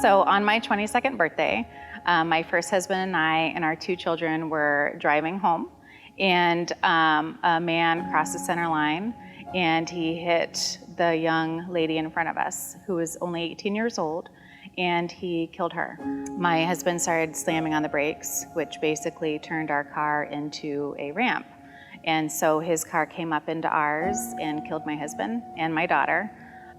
So on my 22nd birthday, my first husband and I and our 2 children were driving home, and a man crossed the center line, and he hit the young lady in front of us, who was only 18 years old, and he killed her. My husband started slamming on the brakes, which basically turned our car into a ramp. And so his car came up into ours and killed my husband and my daughter.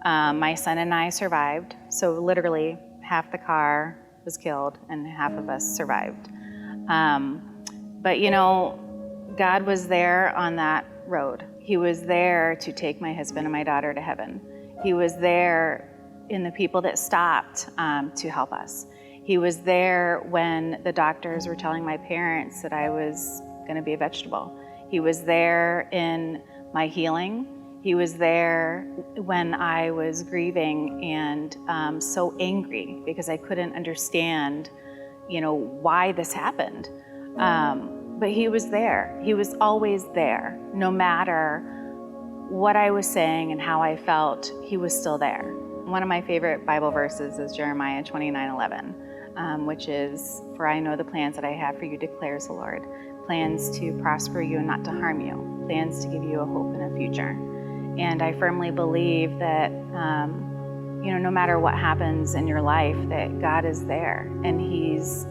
My son and I survived, so literally half the car was killed and half of us survived. But you know, God was there on that road. He was there to take my husband and my daughter to heaven. He was there in the people that stopped to help us. He was there when the doctors were telling my parents that I was going to be a vegetable. He was there in my healing. He was there when I was grieving and so angry because I couldn't understand, you know, why this happened. But he was there. He was always there. No matter what I was saying and how I felt, he was still there. One of my favorite Bible verses is Jeremiah 29:11, which is, "For I know the plans that I have for you, declares the Lord. Plans to prosper you and not to harm you. Plans to give you a hope and a future." And I firmly believe that, you know, no matter what happens in your life, that God is there, and He's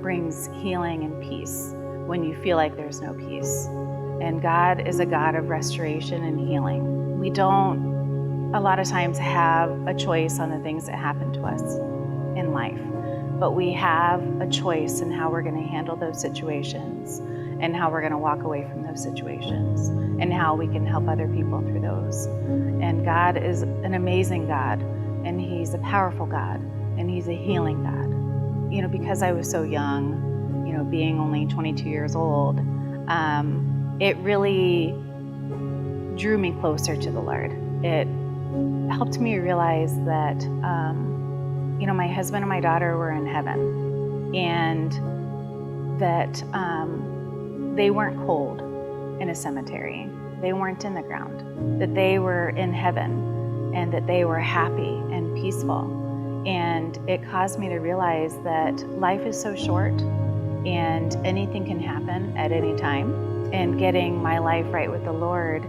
brings healing and peace when you feel like there's no peace. And God is a God of restoration and healing. We don't, a lot of times, have a choice on the things that happen to us in life, but we have a choice in how we're going to handle those situations and how we're going to walk away from those situations and how we can help other people through those. And God is an amazing God, and He's a powerful God, and He's a healing God. You know, because I was so young, you know, being only 22 years old, it really drew me closer to the Lord. It helped me realize that, you know, my husband and my daughter were in heaven, and that they weren't cold in a cemetery. They weren't in the ground, that they were in heaven, and that they were happy and peaceful. And it caused me to realize that life is so short and anything can happen at any time. And getting my life right with the Lord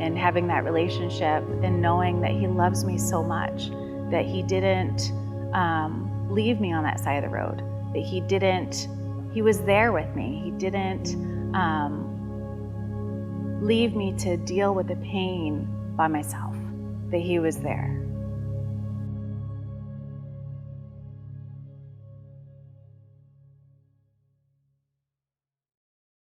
and having that relationship and knowing that He loves me so much, that He didn't leave me on that side of the road, that He was there with me. He didn't leave me to deal with the pain by myself, that He was there.